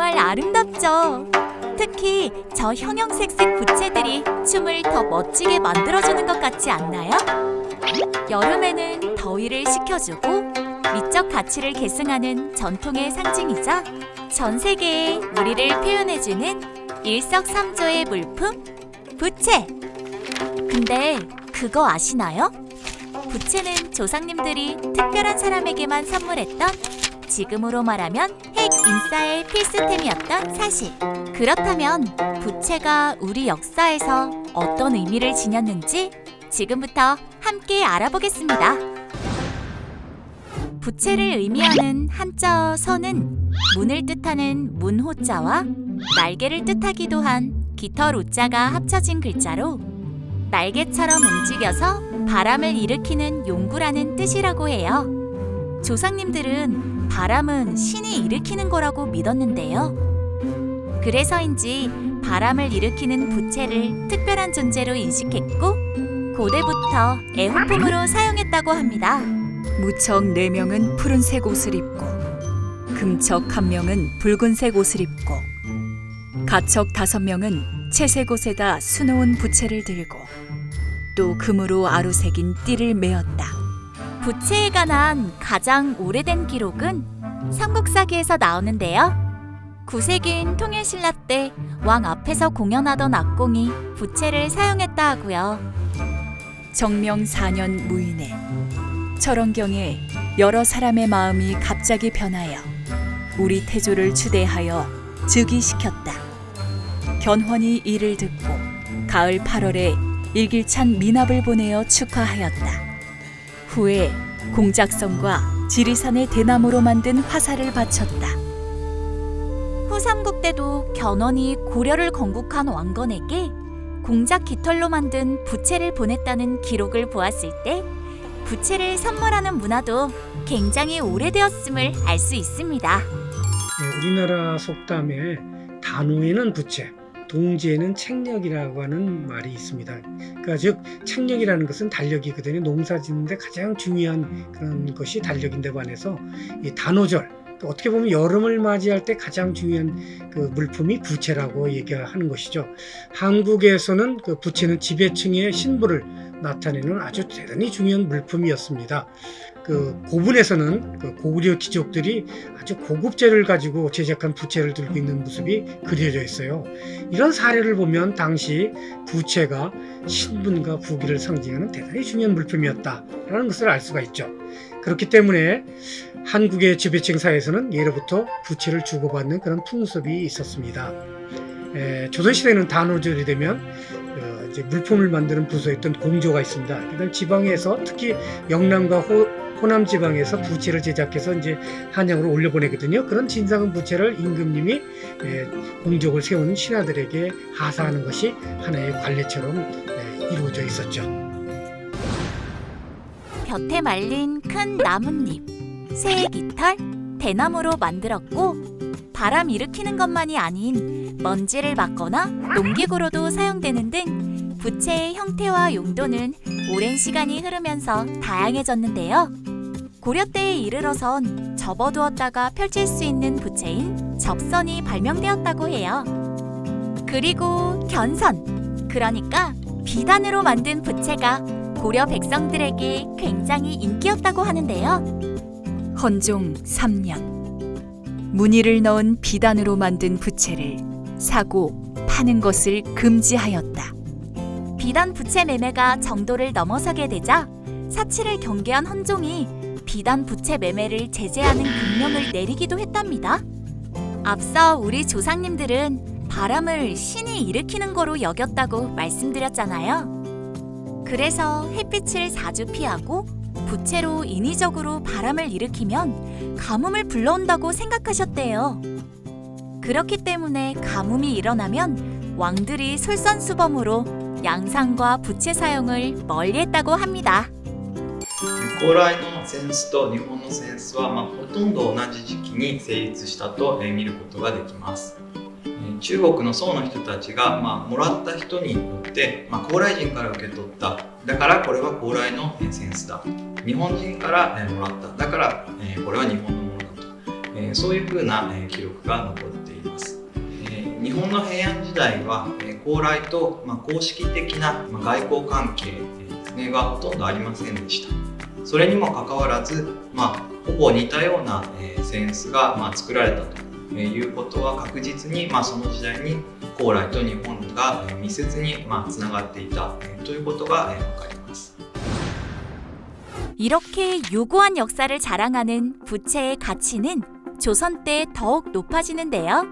정말 아름답죠. 특히 저 형형색색 부채들이 춤을 더 멋지게 만들어주는 것 같지 않나요? 여름에는 더위를 식혀주고 미적 가치를 계승하는 전통의 상징이자 전 세계에 우리를 표현해주는 일석삼조의 물품, 부채! 근데 그거 아시나요? 부채는 조상님들이 특별한 사람에게만 선물했던, 지금으로 말하면 핵 인싸의 필수템이었던 사실. 그렇다면 부채가 우리 역사에서 어떤 의미를 지녔는지 지금부터 함께 알아보겠습니다. 부채를 의미하는 한자 서는 문을 뜻하는 문호자와 날개를 뜻하기도 한 깃털우자가 합쳐진 글자로 날개처럼 움직여서 바람을 일으키는 용구라는 뜻이라고 해요. 조상님들은 바람은 신이 일으키는 거라고 믿었는데요. 그래서인지 바람을 일으키는 부채를 특별한 존재로 인식했고 고대부터 애호품으로 사용했다고 합니다. 무척 4명은 푸른색 옷을 입고 금척 1명은 붉은색 옷을 입고 가척 5명은 채색 옷에다 수놓은 부채를 들고 또 금으로 아루새긴 띠를 메었다. 부채에 관한 가장 오래된 기록은 삼국사기에서 나오는데요. 9세기인 통일신라 때 왕 앞에서 공연하던 악공이 부채를 사용했다 하고요. 정명 4년 무인에 철원경에 여러 사람의 마음이 갑자기 변하여 우리 태조를 추대하여 즉위시켰다. 견훤이 이를 듣고 가을 8월에 일길찬 미납을 보내어 축하하였다. 후에 공작성과 지리산의 대나무로 만든 화살을 바쳤다. 후삼국 때도 견훤이 고려를 건국한 왕건에게 공작 깃털로 만든 부채를 보냈다는 기록을 보았을 때 부채를 선물하는 문화도 굉장히 오래되었음을 알 수 있습니다. 우리나라 속담에 단호에는 부채, 동지에는 책력이라고 하는 말이 있습니다. 그러니까 즉 책력이라는 것은 달력이거든요. 농사 짓는데 가장 중요한 그런 것이 달력인데 반해서 이 단오절, 어떻게 보면 여름을 맞이할 때 가장 중요한 그 물품이 부채라고 얘기하는 것이죠. 한국에서는 그 부채는 지배층의 신분을 나타내는 아주 대단히 중요한 물품이었습니다. 그 고분에서는 그 고구려 귀족들이 아주 고급재를 가지고 제작한 부채를 들고 있는 모습이 그려져 있어요. 이런 사례를 보면 당시 부채가 신분과 부귀를 상징하는 대단히 중요한 물품이었다라는 것을 알 수가 있죠. 그렇기 때문에 한국의 지배층 사회에서는 예로부터 부채를 주고받는 그런 풍습이 있었습니다. 조선시대는 단오절이 되면 이제 물품을 만드는 부서였던 공조가 있습니다. 그다음 지방에서 특히 영남과 호남 지방에서 부채를 제작해서 이제 한양으로 올려보내거든요. 그런 진상은 부채를 임금님이 공족을 세운 신하들에게 하사하는 것이 하나의 관례처럼 이루어져 있었죠. 볕에 말린 큰 나뭇잎, 새의 깃털, 대나무로 만들었고 바람 일으키는 것만이 아닌 먼지를 막거나 농기구로도 사용되는 등 부채의 형태와 용도는 오랜 시간이 흐르면서 다양해졌는데요. 고려 때에 이르러선 접어두었다가 펼칠 수 있는 부채인 접선이 발명되었다고 해요. 그리고 견선, 그러니까 비단으로 만든 부채가 고려 백성들에게 굉장히 인기였다고 하는데요. 헌종 3년 무늬를 넣은 비단으로 만든 부채를 사고 파는 것을 금지하였다. 비단 부채 매매가 정도를 넘어서게 되자 사치를 경계한 헌종이 비단 부채 매매를 제재하는 금령을 내리기도 했답니다. 앞서 우리 조상님들은 바람을 신이 일으키는 거로 여겼다고 말씀드렸잖아요. 그래서 햇빛을 자주 피하고 부채로 인위적으로 바람을 일으키면 가뭄을 불러온다고 생각하셨대요. 그렇기 때문에 가뭄이 일어나면 왕들이 솔선수범으로 양상과 부채 사용을 멀리했다고 합니다. 古来の扇子と日本の扇子は、ほとんど同じ時期に成立したと見ることができます。中国の宋の人たちが、もらった人によって、高麗人から受け取っただからこれは高麗の扇子だ、日本人からもらっただからこれは日本のものだと、そういうふうな記録が残っています。います。日本の平安時代は高麗と公式的な外交関係ですねがほとんどありませんでした。それにもかかわらず、ほぼ似たような扇子が作られたということは確実にその時代に高麗と日本が密接につながっていたということが分かります。 이렇게 유구한 역사를 자랑하는 부채의 가치는 조선 때 더욱 높아지는데요.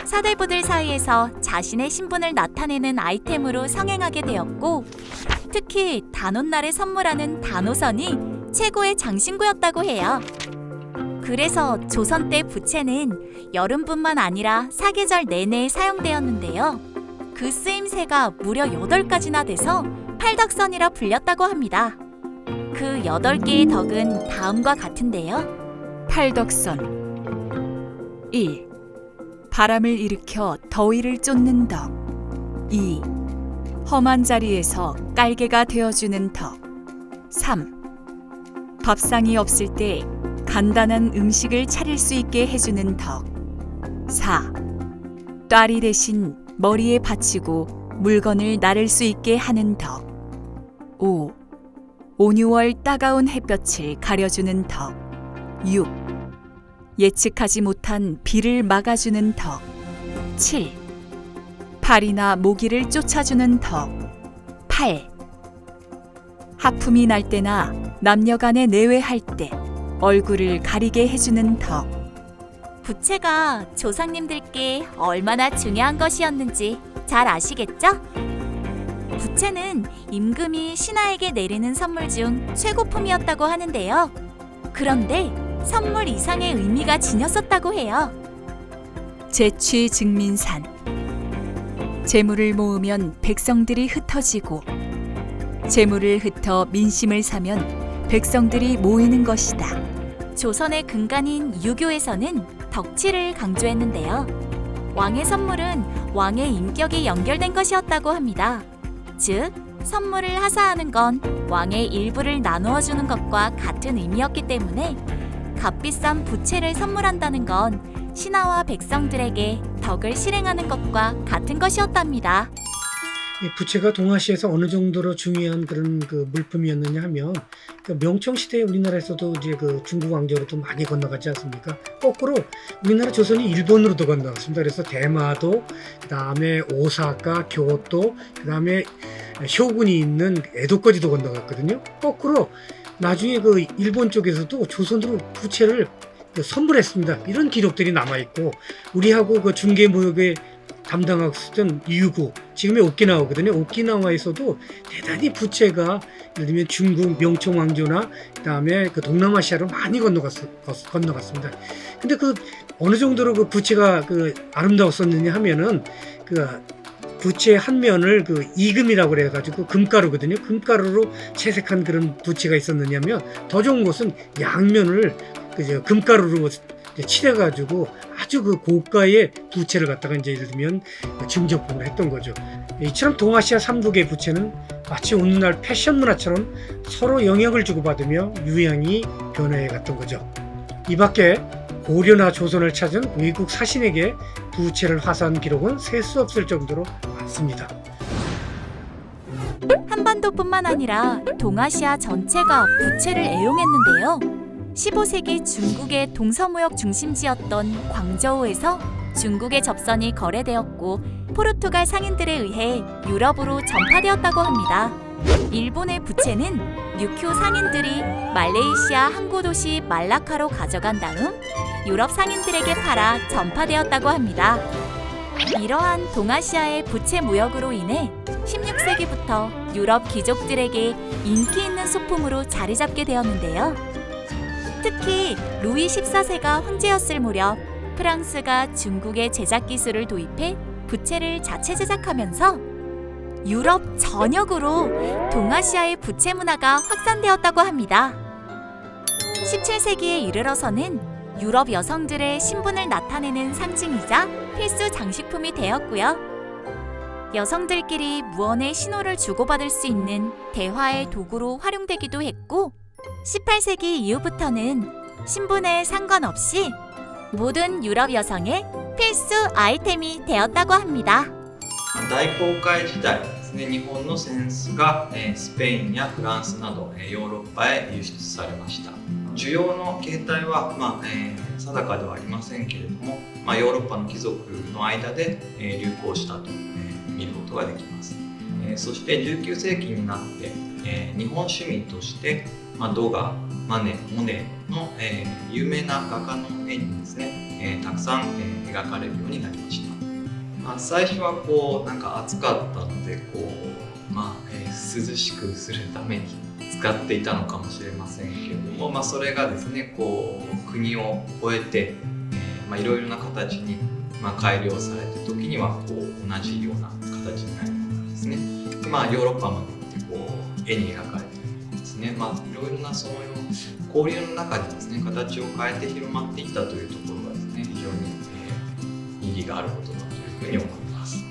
사대부들 사이에서 자신의 신분을 나타내는 아이템으로 성행하게 되었고, 특히 단오날에 선물하는 단오선이 최고의 장신구였다고 해요. 그래서 조선 때 부채는 여름뿐만 아니라 사계절 내내 사용되었는데요. 그 쓰임새가 무려 8가지나 돼서 팔덕선이라 불렸다고 합니다. 그 8개의 덕은 다음과 같은데요. 팔덕선 1. 바람을 일으켜 더위를 쫓는 덕. 2. 험한 자리에서 깔개가 되어주는 덕. 3. 밥상이 없을 때 간단한 음식을 차릴 수 있게 해주는 덕. 4. 따리 대신 머리에 받치고 물건을 나를 수 있게 하는 덕. 5. 온유월 따가운 햇볕을 가려주는 덕. 6. 예측하지 못한 비를 막아주는 덕. 7. 파리나 모기를 쫓아주는 덕. 8. 하품이 날 때나 남녀간에 내외할 때 얼굴을 가리게 해주는 덕. 부채가 조상님들께 얼마나 중요한 것이었는지 잘 아시겠죠? 부채는 임금이 신하에게 내리는 선물 중 최고품이었다고 하는데요. 그런데 선물 이상의 의미가 지녔었다고 해요. 재취 증민산. 재물을 모으면 백성들이 흩어지고 재물을 흩어 민심을 사면 백성들이 모이는 것이다. 조선의 근간인 유교에서는 덕치를 강조했는데요. 왕의 선물은 왕의 인격이 연결된 것이었다고 합니다. 즉, 선물을 하사하는 건 왕의 일부를 나누어 주는 것과 같은 의미였기 때문에 값비싼 부채를 선물한다는 건 신하와 백성들에게 덕을 실행하는 것과 같은 것이었답니다. 이 부채가 동아시아에서 어느 정도로 중요한 그런 그 물품이었느냐 하면 명청 시대에 우리나라에서도 이제 그 중국 왕조로도 많이 건너가지 않습니까? 거꾸로 우리나라 조선이 일본으로도 건너갔습니다. 그래서 대마도, 그다음에 오사카, 교토, 그다음에 쇼군이 있는 에도까지도 건너갔거든요. 거꾸로 나중에 그 일본 쪽에서도 조선으로 부채를 선물했습니다. 이런 기록들이 남아 있고, 우리하고 그 중개 무역에 담당하고 있었던 유구, 지금의 오키나와거든요. 오키나와에서도 대단히 부채가 예를 들면 중국 명청 왕조나 그다음에 그 동남아시아로 많이 건너갔습니다. 근데 그 어느 정도로 그 부채가 그 아름다웠었느냐 하면은 그 부채 한 면을 그 이금이라고 그래가지고 금가루거든요. 금가루로 채색한 그런 부채가 있었느냐면, 더 좋은 것은 양면을 그저 금가루로 칠해가지고 아주 그 고가의 부채를 갖다가 이제 예를 들면 증정품을 했던 거죠. 이처럼 동아시아 3국의 부채는 마치 오늘날 패션 문화처럼 서로 영향을 주고받으며 유형이 변화해 갔던 거죠. 이 밖에 고려나 조선을 찾은 외국 사신에게 부채를 화사한 기록은 셀 수 없을 정도로 많습니다. 한반도뿐만 아니라 동아시아 전체가 부채를 애용했는데요. 15세기 중국의 동서무역 중심지였던 광저우에서 중국의 접선이 거래되었고, 포르투갈 상인들에 의해 유럽으로 전파되었다고 합니다. 일본의 부채는 뉴큐 상인들이 말레이시아 항구 도시 말라카로 가져간 다음 유럽 상인들에게 팔아 전파되었다고 합니다. 이러한 동아시아의 부채 무역으로 인해 16세기부터 유럽 귀족들에게 인기 있는 소품으로 자리 잡게 되었는데요. 특히 루이 14세가 황제였을 무렵 프랑스가 중국의 제작 기술을 도입해 부채를 자체 제작하면서 유럽 전역으로 동아시아의 부채 문화가 확산되었다고 합니다. 17세기에 이르러서는 유럽 여성들의 신분을 나타내는 상징이자 필수 장식품이 되었고요. 여성들끼리 무언의 신호를 주고받을 수 있는 대화의 도구로 활용되기도 했고, 18세기 이후부터는 신분에 상관없이 모든 유럽 여성의 필수 아이템이 되었다고 합니다. 大航海時代ですね、日本の扇子がスペインやフランスなどヨーロッパへ輸出されました。需要の形態は、定かではありませんけれども、ヨーロッパの貴族の間で流行したと見ることができます。そして19世紀になって日本趣味としてドガ、マネ、モネの有名な画家の絵にですねたくさん描かれるようになりました。最初はなんか暑かったので涼しくするために使っていたのかもしれませんけれども、それがですね国を越えていろいろな形に改良されて時には同じような形になるものですね。ヨーロッパまで行って絵に描かれているですね。いろいろなその交流の中でですね形を変えて広まっていったというところがですね非常に意義があることだというふうに思います。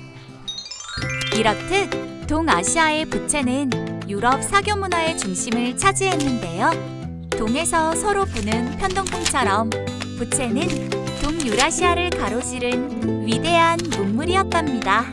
이렇듯 동아시아의 부채는 유럽 사교 문화의 중심을 차지했는데요. 동에서 서로 부는 편동풍처럼 부채는 동유라시아를 가로지른 위대한 문물이었답니다.